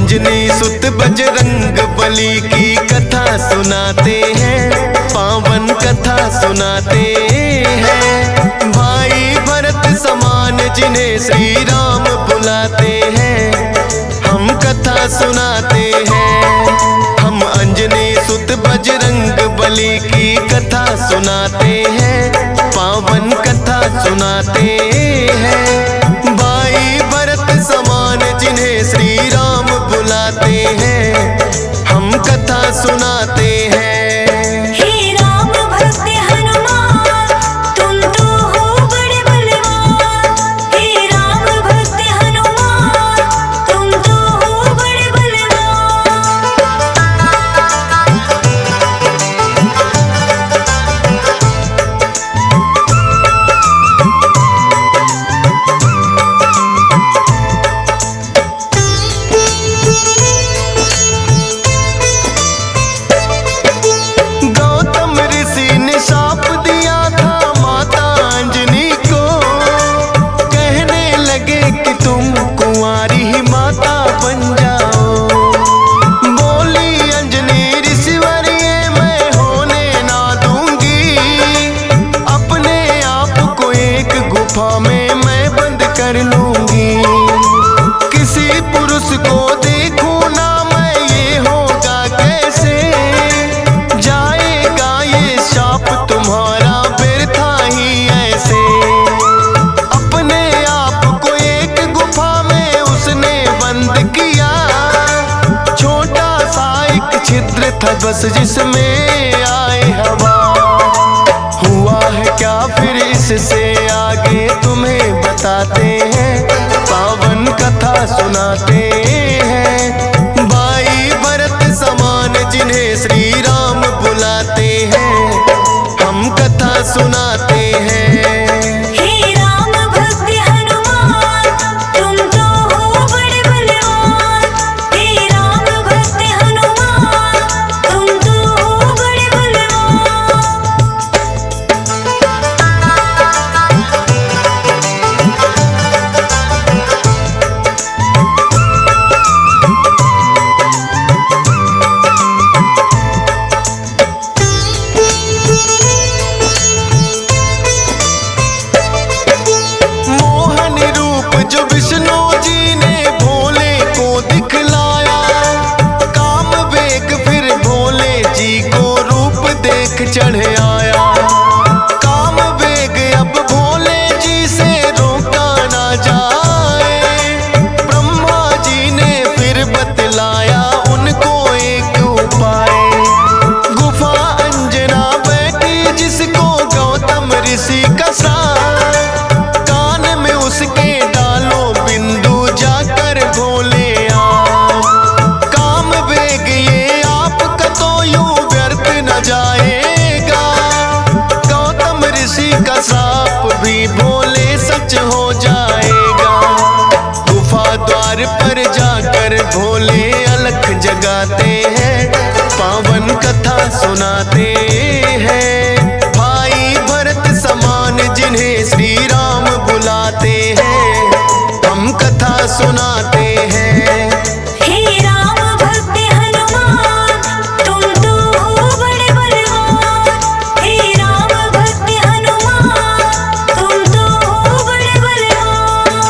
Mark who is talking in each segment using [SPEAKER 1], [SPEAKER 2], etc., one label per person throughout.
[SPEAKER 1] अंजनी सुत बजरंग बली की कथा सुनाते हैं, पावन कथा सुनाते हैं। भाई भरत समान जिन्हें श्री राम बुलाते हैं, हम कथा सुनाते हैं। हम अंजनी सुत बजरंग बली की कथा सुनाते हैं, पावन कथा सुनाते हैं। भाई भरत समान जिन्हें श्री राम बुलाते हैं, हम कथा सुनाते हैं।
[SPEAKER 2] हे राम भक्त हनुमान, तुम तो हो बड़े बलवान। हे राम भक्त हनुमान, तुम तो हो बड़े बलवान।
[SPEAKER 1] गौतम ऋषि ने शाप दिया था माता अंजनी को, कहने लगे कि तुम कुंवारी ही माता बन जाओ। बोली अंजनी ऋषिवर ये मैं होने ना दूंगी, अपने आप को एक गुफा में मैं बंद कर लूंगी। किसी पुरुष को देखूं ना मैं, ये होगा कैसे? जाएगा ये शाप तुम्हारा व्यर्था ही ऐसे। अपने आप को एक गुफा में उसने बंद किया, छोटा सा एक छिद्र था बस जिसमें आए हवा। हुआ है क्या फिर इससे आगे तुम्हें बताते हैं, पावन कथा सुनाते हैं। भाई भरत समान जिन्हें श्री राम बुलाते हैं, हम कथा सुनाते हैं।
[SPEAKER 2] हे राम भक्त हनुमान, तुम तो हो बड़े बलवान। हे राम भक्त हनुमान, तुम तो हो बड़े बलवान।
[SPEAKER 1] मोहन रूप जो विष्णु जी ने भोले को दिखलाया, काम वेग फिर भोले जी को रूप देख चढ़ आया। काम वेग अब भोले जी से रोका ना जाए, ब्रह्मा जी ने फिर बतलाया उनको एक उपाय। गुफा अंजना बैठी जिसको गौतम ऋषि का श्राप, कान में उसके डालो बिंदु जाकर भोले आप। काम वेग ये आपका तो यूं व्यर्थ न जाएगा, गौतम ऋषि का श्राप भी भोले सच हो जाएगा। गुफा द्वार पर जाकर भोले अलख जगाते हैं, पावन कथा सुनाते हैं। भाई भरत समान जिन्हें श्री राम बुलाते हैं, हम कथा सुनाते हैं।
[SPEAKER 2] हे राम भक्त हनुमान, तुम तो हो बड़े बलवान। हे राम भक्त हनुमान, तुम तो हो बड़े बलवान।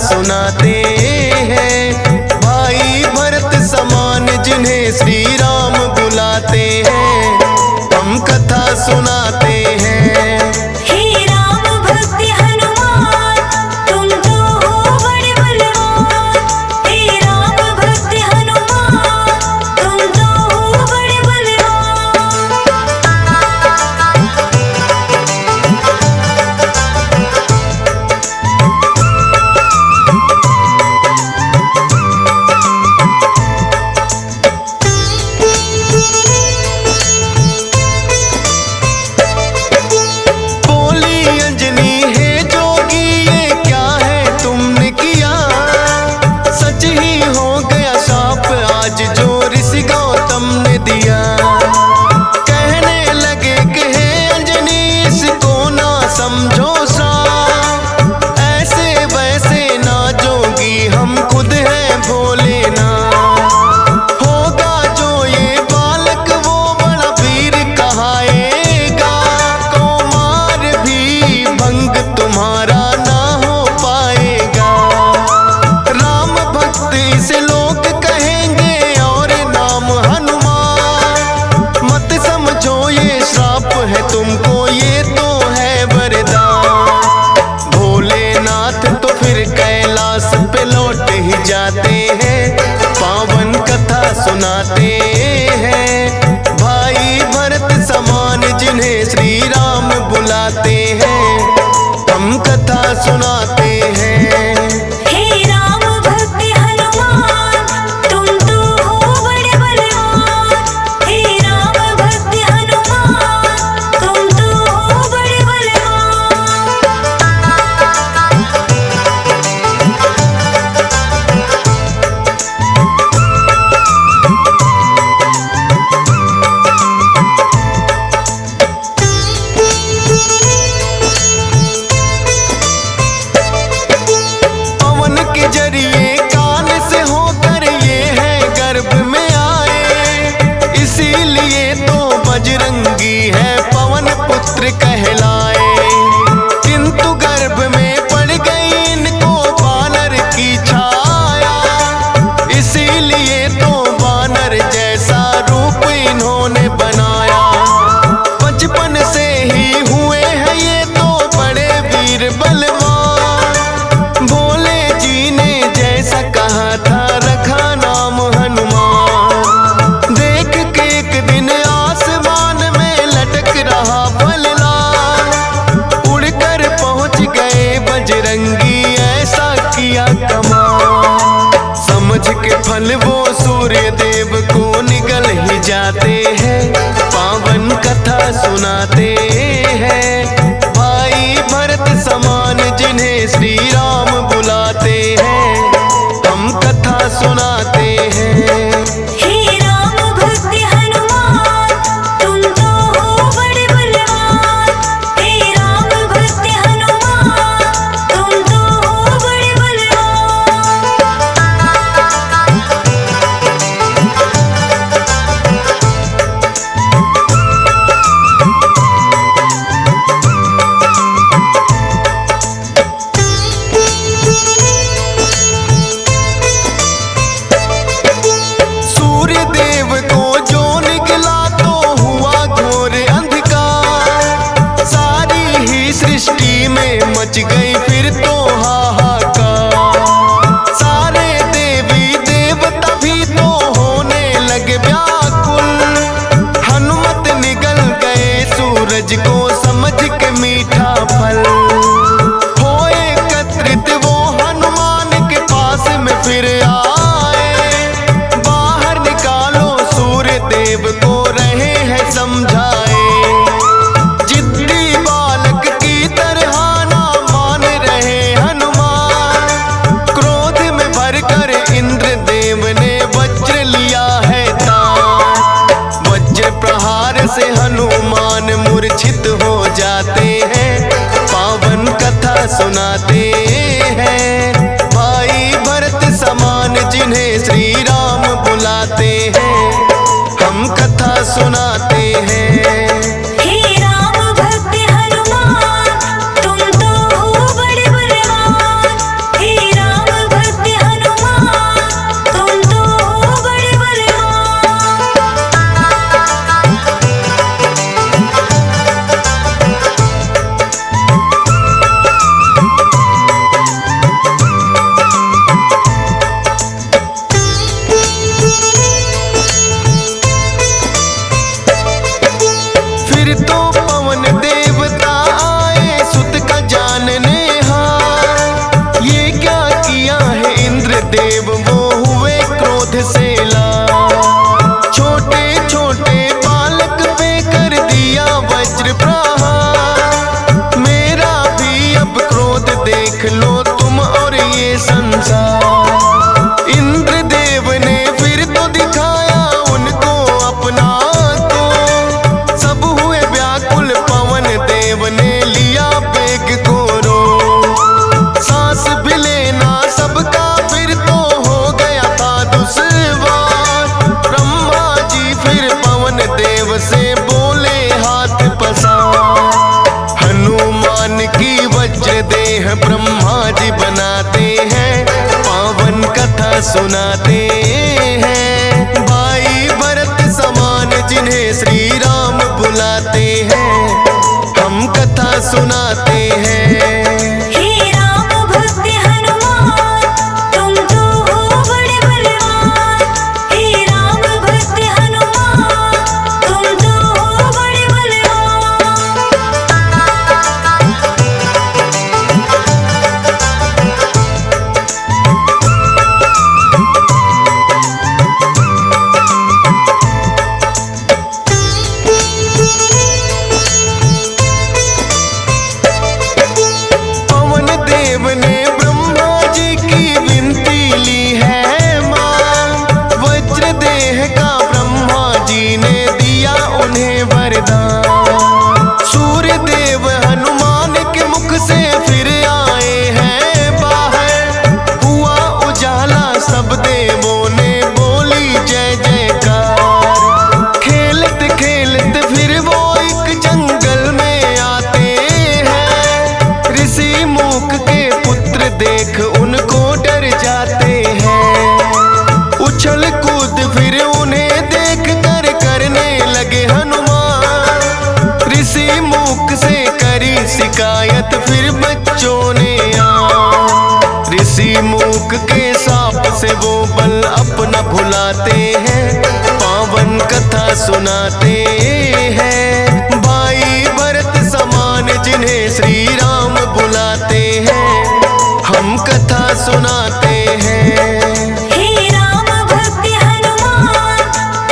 [SPEAKER 1] सुनाते हैं। भाई भरत समान जिन्हें श्री राम बुलाते हैं, हम कथा सुनाते हैं।
[SPEAKER 2] हे राम भक्त हनुमान तुम तो हो बड़े बलवान। हे राम भक्त हनुमान तुम तो हो बड़े बलवान।
[SPEAKER 1] बोली अंजनी है जोगी ये क्या है तुमने किया, सच ही हो गया शाप आज जो ऋषि गौतम ने दिया। कहने लगे कि हे अंजनी इसको ना समझो श्राप, ऐसे वैसे ना जोगी हम खुद हैं भोले ना। होगा जो ये बालक वो बड़ा वीर कहाएगा, कौमार भी भंग तुम्हारा ना हो पाएगा। राम भक्त इसे लोग कहेंगे और नाम हनुमान, मत समझो ये श्राप है तुमको ये तो है वरदान। भोलेनाथ तो फिर कैलाश पे लौट ही जाते हैं, पावन कथा सुनाते हैं। भाई भरत समान जिन्हें श्री राम बुलाते हैं, हम कथा सुनाते हैं।
[SPEAKER 2] हे राम भक्त हनुमान तुम तो हो बड़े बलवान। हे राम भक्त हनुमान तुम तो हो बड़े बलवान।
[SPEAKER 1] पवन के जरिए कान से होकर ये है गर्भ में आए, इसीलिए तो बजरंगी है पवन पुत्र कहलाए। किंतु गर्भ में पड़ गई इनको बानर की छाया, इसीलिए तो बानर जैसा रूप इन्होंने बनाया। बचपन से ही हुए हैं ये तो बड़े वीर बलवान, भोले जी ने जैसा कहा था रखा नाम हनुमान। देख के एक दिन आसमान में लटक रहा फलदार, उड़कर पहुंच गए बजरंगी ऐसा किया कमाल। समझ के फल वो सूर्य देव को निगल ही जाते हैं, पावन कथा सुनाते हैं। भाई भरत समान जिन्हें श्री राम बुलाते हैं, हम कथा सुनाते हैं।
[SPEAKER 2] हे राम भक्त हनुमान तुम तो हो बड़े बलवान। हे राम भक्त हनुमान तुम तो हो बड़े बलवान।
[SPEAKER 1] सूर्य देव को जो निकला तो हुआ घोर अंधकार, सारी ही सृष्टि में मच गई फिर तो हाहाकार। सारे देवी देवता भी तो होने लगे व्याकुल, हनुमत निगल गए सूरज को समझ के मीठा फल। हो एकत्रित वो हनुमान के पास में फिर आए, बाहर निकालो सूर्य देव को रहे हैं समझाए। जिद्दी बालक की तरह ना मान रहे हनुमान, क्रोध में भरकर इंद्र देव ने वज्र लिया है तान। वज्र प्रहार से हनुमान मूर्छित हो जाते हैं, पावन कथा सुनाते हैं। भाई भरत समान जिन्हें श्री राम बुलाते हैं, हम कथा सुनाते हैं।
[SPEAKER 2] हे राम भक्त हनुमान तुम तो हो बड़े बलवान। हे राम
[SPEAKER 1] देव से बोले हाथ पसार। हनुमान की वज्र देह ब्रह्मा जी बनाते हैं, पावन कथा सुनाते हैं। भाई भरत समान जिन्हें श्री राम बुलाते हैं, हम कथा सुनाते हैं।
[SPEAKER 2] हे राम भक्त हनुमान, तुम तो हो बड़े बलवान। हे राम भक्त हनुमान, तुम तो हो बड़े बलवान।
[SPEAKER 1] पवन देव ने ब्रह्मा जी की विनती ली है मां, वज्र देह का ब्रह्मा जी ने दिया उन्हें वरदान। सूर्य देव हनुमान के मुख से फिर आए हैं बाहर, हुआ उजाला सब देवों ने बोली जय जयकार। खेलत खेलत फिर वो एक जंगल में आते हैं, ऋषि मूक के पुत्र देख उनको डर जाते हैं। उछल कूद फिर उन्हें देख कर करने लगे हनुमान। ऋषि मूक से करी शिकायत फिर बच्चों ने ऋषि मूक के साप से वो बल अपना भुलाते हैं, पावन कथा सुनाते हैं। भाई भरत समान जिन्हें श्री राम बुलाते हैं, हम कथा सुनाते हैं।
[SPEAKER 2] हे राम भक्त हनुमान,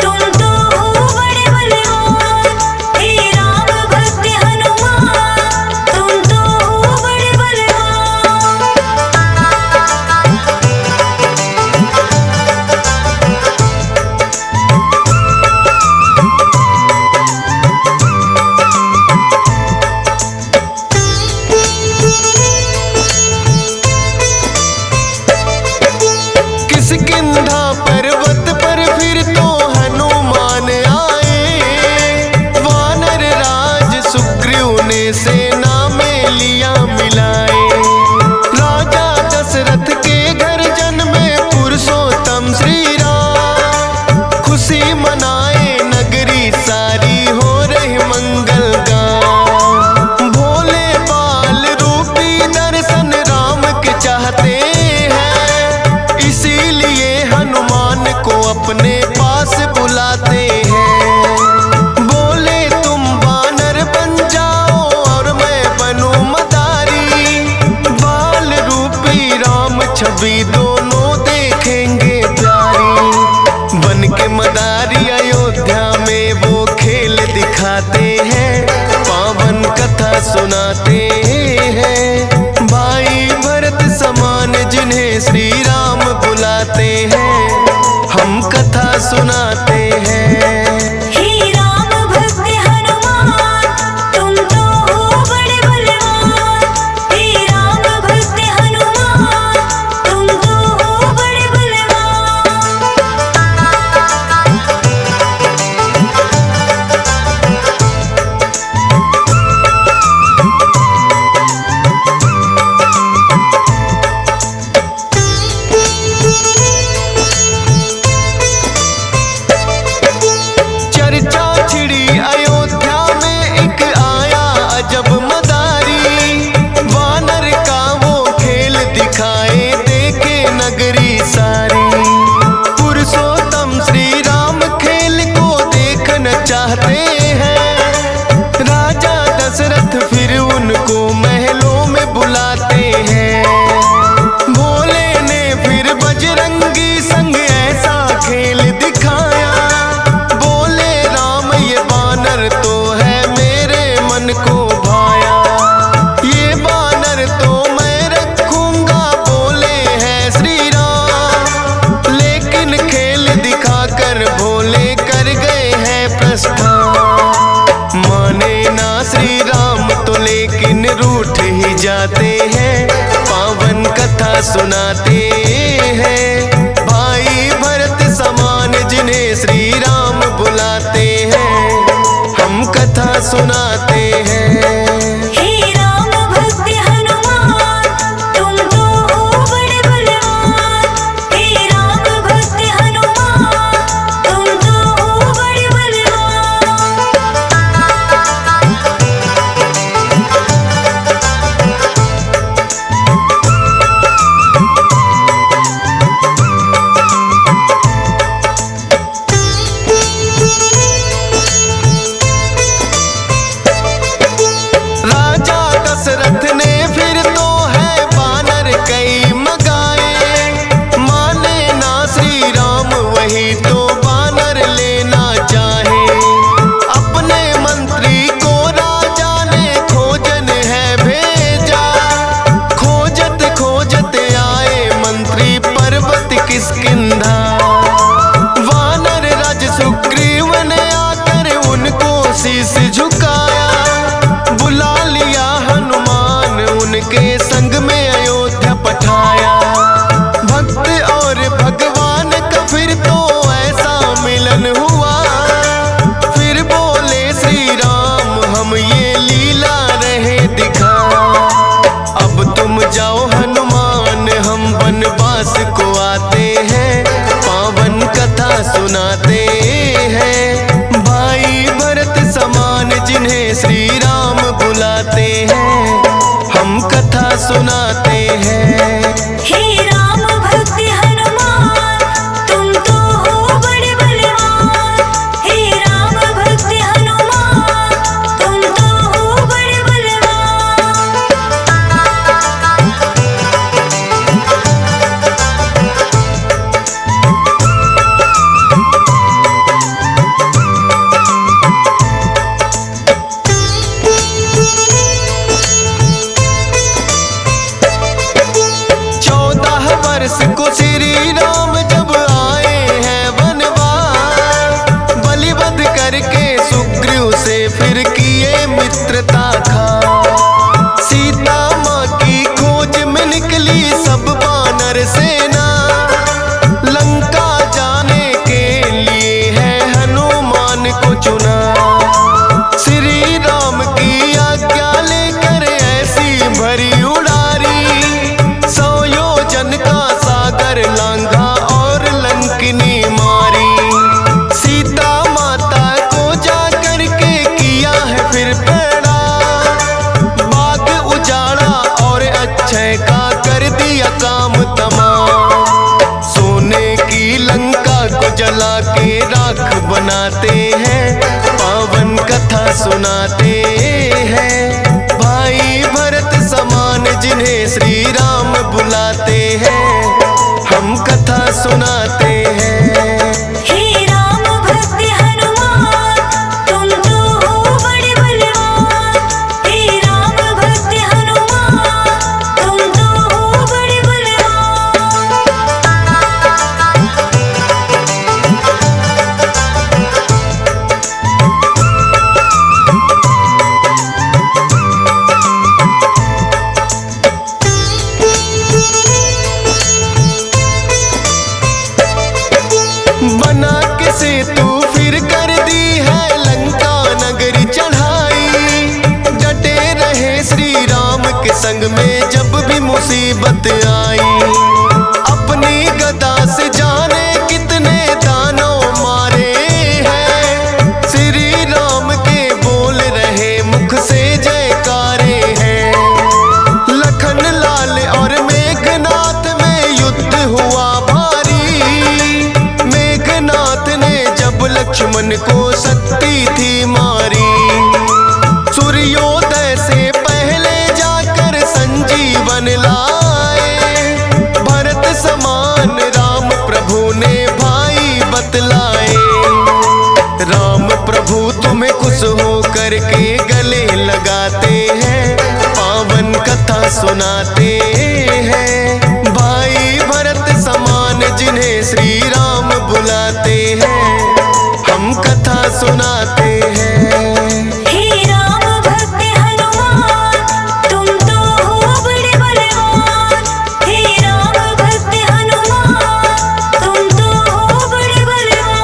[SPEAKER 2] तुम तो हो बड़े बलवान। हे राम भक्त हनुमान, तुम तो हो बड़े बलवान।
[SPEAKER 1] किष्किंधा पर्वत पर फिर तो हनुमान आए, वानर राज सुग्रीव ने सेना में लिया मिलाए। राजा दशरथ के घर जन्मे पुरुषोत्तम श्री राम, खुशी मनाए नगरी सारी हो रही मंगल गान। भोले बाल रूपी दर्शन राम के चाहते हैं, इसीलिए हनुमान को अपने पास बुलाते हैं। बोले तुम वानर बन जाओ और मैं बनूं मदारी, बाल रूपी राम छवि दोनों देखेंगे प्यारी। बन के मदारी अयोध्या में वो खेल दिखाते हैं, पावन कथा सुनाते हैं। भाई भरत समान जिन्हें श्री राम बुलाते हैं, हम कथा सुनाते हैं।
[SPEAKER 2] हे राम भक्त हनुमान, तुम तो हो बड़े बलवान। हे राम भक्त हनुमान, तुम तो हो बड़े बलवान।
[SPEAKER 1] चर्चा छिड़ी अयोध्या में एक आया अजब मदारी, वानर का वो खेल दिखाए देखे नगरी सारी। पुरुषोत्तम श्री राम खेल को देखना चाहते हैं, राजा दशरथ फिर उनको महलों में बुलाते हैं। भोले ने फिर बजरंगी संग ऐसा खेल दिखाया, बोले राम ये बानर तो है मेरे मन को भाया। ये बानर तो मैं रखूंगा, बोले हैं श्री राम। लेकिन खेल दिखाकर भोले कर गए हैं प्रस्थान। माने ना श्री राम तो लेकिन रूठ ही जाते हैं, पावन कथा सुनाते हैं। भाई भरत समान जिन्हें श्री राम बुलाते हैं, सुनाते हैं।
[SPEAKER 2] हे राम भक्त हनुमान तुम तो हो बड़े बलवान। हे राम भक्त हनुमान तुम तो हो बड़े बलवान।
[SPEAKER 1] राजा दशरथ ने फिर तो है बानर कई मगाए, माने ना श्री राम वही तो बानर लेना चाहे। अपने मंत्री को राजा ने खोजन है भेजा, खोजत खोजत आए मंत्री पर्वत किष्किंधा। वानर राज सुग्रीव ने आकर उनको शीश झुकाया, बुला लिया हनुमान उनके संग में अयोध्या पठाया। भक्त और भगवान का फिर तो ऐसा मिलन हुआ, फिर बोले श्री राम हम ये लीला रहे दिखा। अब तुम जाओ हनुमान हम वनवास को आते हैं, पावन कथा सुनाते हैं। भाई भरत समान जिन्हें श्री राम बुलाते हैं, हम कथा सुनाते हैं।
[SPEAKER 2] हे राम भक्त हनुमान तुम तो हो बड़े बलवान। हे राम भक्त हनुमान तुम तो हो बड़े बलवान।
[SPEAKER 1] वर्ष को श्री राम जब आए हैं वनवास, बलिवध करके सुग्रीव से फिर किए मित्रता खा। सीता माँ की खोज में निकली सब वानर सेना, लंका जाने के लिए है हनुमान को चुना। श्री राम की आज्ञा लेकर ऐसी भरी उड़ारी, 100 योजन का सागर लांघा और लंकिनी मारी। सीता माता को जा करके किया है फिर पैड़ा, बाग उजाड़ा और अक्षय का कर दिया काम तमाम। सोने की लंका को जला के राख बनाते हैं, पावन कथा सुनाते हैं। भाई भरत समान जिन्हें श्री राम बुलाते हैं, हम कथा सुनाते हैं।
[SPEAKER 2] हे राम भक्त हनुमान तुम तो हो बड़े बलवान। हे राम भक्त हनुमान तुम तो हो बड़े बलवान।
[SPEAKER 1] बना के सेतु फिर कर दी है लंका नगरी चढ़ाई। डटे रहे श्री राम के संग में जब भी मुसीबत आई। अपनी गदा से जाने कितने दानव मारे हैं, श्री राम के बोल रहे मुख से जयकारे हैं। लखन लाल और मेघनाथ में युद्ध हुआ भारी, मेघनाथ ने जब लक्ष्मण को शक्ति थी मारी। सूर्योदय से पहले जाकर संजीवन लाए, भरत समान राम प्रभु ने भाई बतलाए। राम प्रभु तुम्हें खुश हो करके गले लगाते हैं, पावन कथा सुनाते हैं। भाई भरत समान जिन्हें श्री राम बुलाते हैं, हम कथा सुनाते हैं।
[SPEAKER 2] हे राम भक्त हनुमान तुम तो हो बड़े बलवान। हे राम भक्त हनुमान तुम तो हो बड़े बलवान।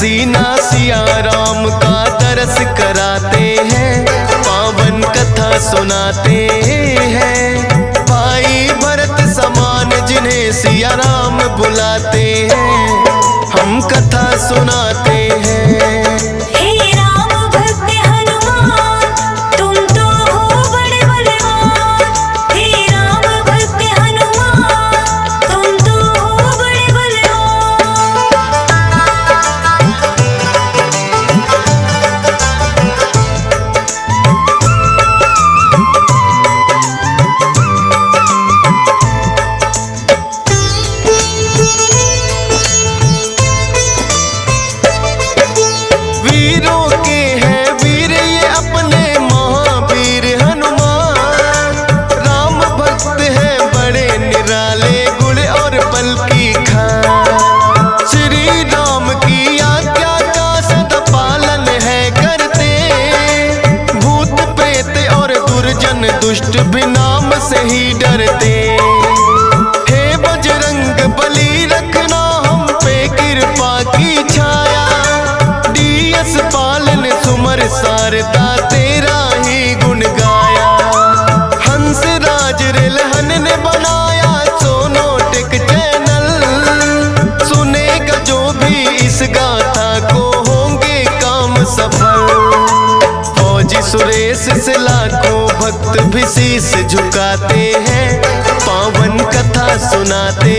[SPEAKER 1] सीना सिया राम का दरस कराते हैं, पावन कथा सुनाते हैं। भाई भरत समान जिन्हें सिया राम बुलाते हैं, हम कथा सुनाते हैं।
[SPEAKER 2] हे राम भक्त हनुमान, तुम तो हो बड़े बलवान। हे राम भक्त हनुमान, तुम तो हो बड़े बलवान।
[SPEAKER 1] वीरों के हैं वीर ये अपने महावीर हनुमान। राम भक्त हैं बड़े निराले, गुण और बल की खान। श्री राम की आज्ञा का सदा पालन है करते, भूत प्रेत और दुर्जन दुष्ट भी नाम से ही डरते। हे बजरंग बली रखना हम पे कृपा की छाया, डीएस पालन सुमर सारदा तेरा ही गुण गाया। हंस राज रिलहन ने बनाया सोनोटिक चैनल, सुनेगा जो भी इस गाथा को होंगे काम सफल। फौजी सुरेश से लाखों भक्त भी शीश झुकाते हैं, पावन कथा सुनाते